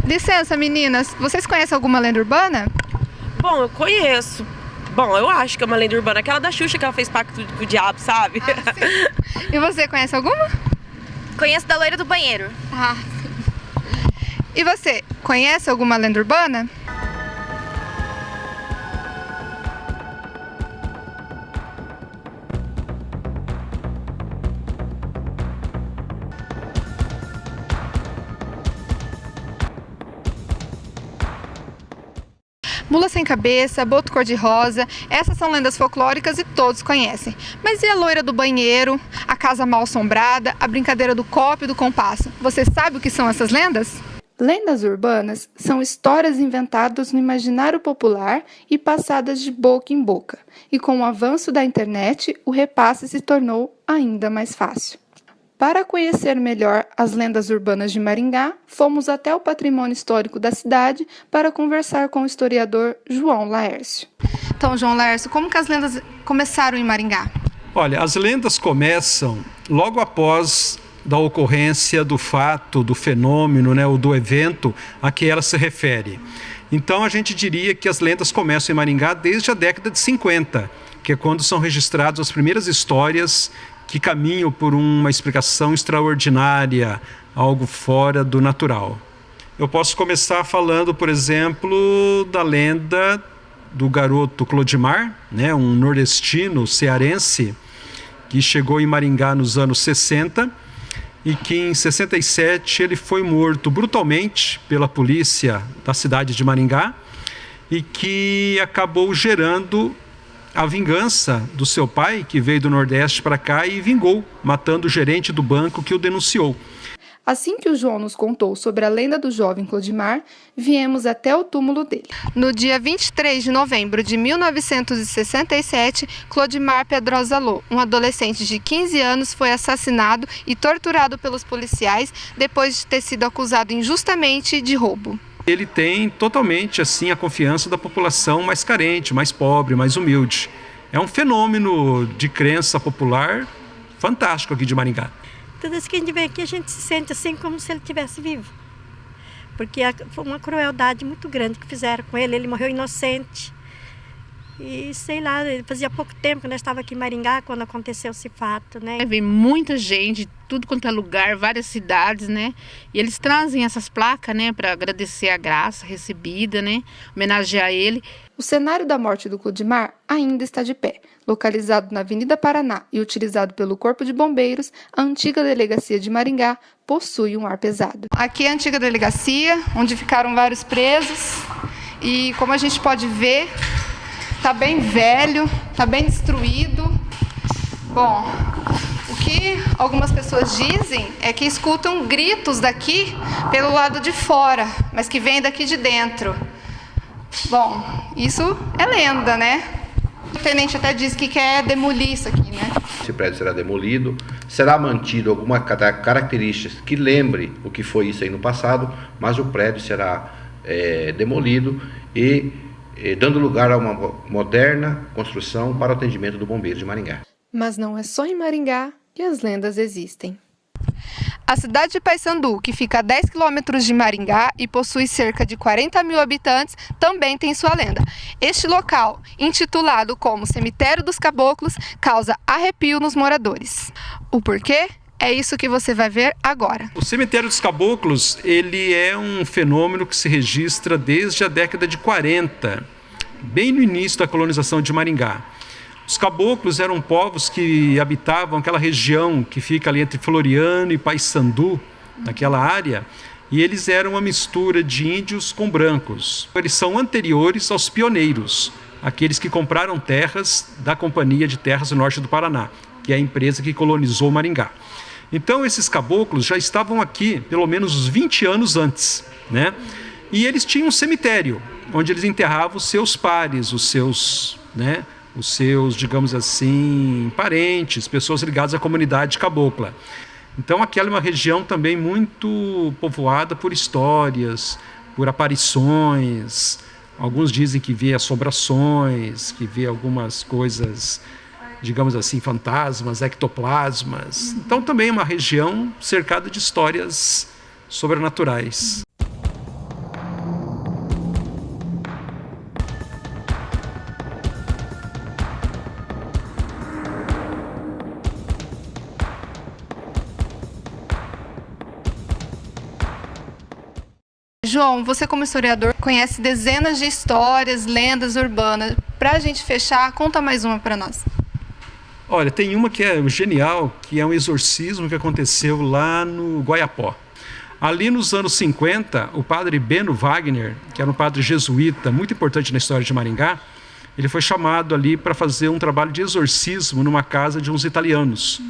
Licença, meninas, vocês conhecem alguma lenda urbana? Bom, eu conheço. Bom, eu acho que é uma lenda urbana. Aquela da Xuxa que ela fez pacto com o diabo, sabe? Sim. E você conhece alguma? Conheço da loira do banheiro. Sim. E você, conhece alguma lenda urbana? Mula sem cabeça, boto cor-de-rosa, essas são lendas folclóricas e todos conhecem. Mas e a loira do banheiro, a casa mal-assombrada, a brincadeira do copo e do compasso? Você sabe o que são essas lendas? Lendas urbanas são histórias inventadas no imaginário popular e passadas de boca em boca. E com o avanço da internet, o repasse se tornou ainda mais fácil. Para conhecer melhor as lendas urbanas de Maringá, fomos até o patrimônio histórico da cidade para conversar com o historiador João Laércio. Então, João Laércio, como que as lendas começaram em Maringá? Olha, as lendas começam logo após da ocorrência do fato, do fenômeno, ou do evento a que ela se refere. Então, a gente diria que as lendas começam em Maringá desde a década de 50, que é quando são registradas as primeiras histórias que caminham por uma explicação extraordinária, algo fora do natural. Eu posso começar falando, por exemplo, da lenda do garoto Clodimar, um nordestino cearense que chegou em Maringá nos anos 60 e que em 67 ele foi morto brutalmente pela polícia da cidade de Maringá e que acabou gerando a vingança do seu pai, que veio do Nordeste para cá e vingou, matando o gerente do banco que o denunciou. Assim que o João nos contou sobre a lenda do jovem Clodimar, viemos até o túmulo dele. No dia 23 de novembro de 1967, Clodimar Pedrosa Lô, um adolescente de 15 anos, foi assassinado e torturado pelos policiais depois de ter sido acusado injustamente de roubo. Ele tem totalmente a confiança da população mais carente, mais pobre, mais humilde. É um fenômeno de crença popular fantástico aqui de Maringá. Toda vez que a gente vem aqui, a gente se sente assim como se ele estivesse vivo. Porque foi uma crueldade muito grande que fizeram com ele. Ele morreu inocente. E sei lá, fazia pouco tempo que nós estávamos aqui em Maringá quando aconteceu esse fato, Vem muita gente, tudo quanto é lugar, várias cidades, E eles trazem essas placas, para agradecer a graça recebida, homenagear ele. O cenário da morte do Clodimar ainda está de pé. Localizado na Avenida Paraná e utilizado pelo Corpo de Bombeiros, a antiga delegacia de Maringá possui um ar pesado. Aqui é a antiga delegacia, onde ficaram vários presos. E como a gente pode ver, está bem velho, está bem destruído. Bom, o que algumas pessoas dizem é que escutam gritos daqui pelo lado de fora, mas que vêm daqui de dentro. Bom, isso é lenda, O tenente até disse que quer demolir isso aqui, Esse prédio será demolido, será mantido alguma característica que lembre o que foi isso aí no passado, mas o prédio será demolido e dando lugar a uma moderna construção para o atendimento do bombeiro de Maringá. Mas não é só em Maringá que as lendas existem. A cidade de Paysandu, que fica a 10 quilômetros de Maringá e possui cerca de 40 mil habitantes, também tem sua lenda. Este local, intitulado como Cemitério dos Caboclos, causa arrepio nos moradores. O porquê? É isso que você vai ver agora. O Cemitério dos Caboclos, ele é um fenômeno que se registra desde a década de 40, bem no início da colonização de Maringá. Os caboclos eram povos que habitavam aquela região que fica ali entre Floriano e Paysandu, naquela área, e eles eram uma mistura de índios com brancos. Eles são anteriores aos pioneiros, aqueles que compraram terras da Companhia de Terras do Norte do Paraná, que é a empresa que colonizou Maringá. Então, esses caboclos já estavam aqui pelo menos uns 20 anos antes, E eles tinham um cemitério, onde eles enterravam os seus pares, os seus, digamos assim, parentes, pessoas ligadas à comunidade cabocla. Então, aquela é uma região também muito povoada por histórias, por aparições. Alguns dizem que vê assombrações, que vê algumas coisas, digamos assim, fantasmas, ectoplasmas. Então, também é uma região cercada de histórias sobrenaturais. João, você como historiador conhece dezenas de histórias, lendas urbanas. Para a gente fechar, conta mais uma para nós. Olha, tem uma que é genial, que é um exorcismo que aconteceu lá no Guaiapó. Ali nos anos 50, o padre Beno Wagner, que era um padre jesuíta muito importante na história de Maringá, ele foi chamado ali para fazer um trabalho de exorcismo numa casa de uns italianos,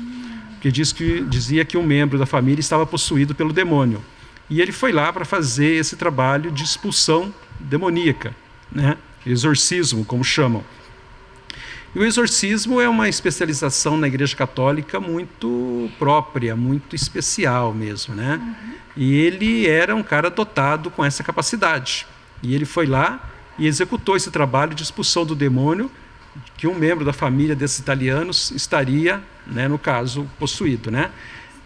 que dizia que um membro da família estava possuído pelo demônio. E ele foi lá para fazer esse trabalho de expulsão demoníaca, né? Exorcismo, como chamam. E o exorcismo é uma especialização na Igreja Católica muito própria, muito especial mesmo, né? E ele era um cara dotado com essa capacidade. E ele foi lá e executou esse trabalho de expulsão do demônio, que um membro da família desses italianos estaria, né, no caso, possuído, né?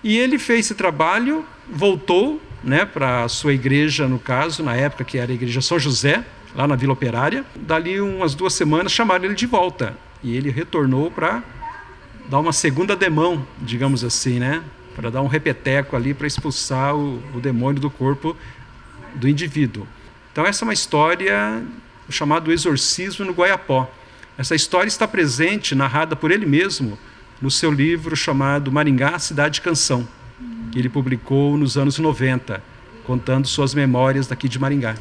E ele fez esse trabalho, voltou, né, para a sua igreja, no caso, na época que era a Igreja São José, lá na Vila Operária. Dali umas 2 semanas chamaram ele de volta. E ele retornou para dar uma segunda demão, digamos assim, né? Para dar um repeteco ali para expulsar o demônio do corpo do indivíduo. Então essa é uma história chamada Exorcismo no Guaiapó. Essa história está presente, narrada por ele mesmo, no seu livro chamado Maringá, Cidade Canção, que ele publicou nos anos 90, contando suas memórias daqui de Maringá.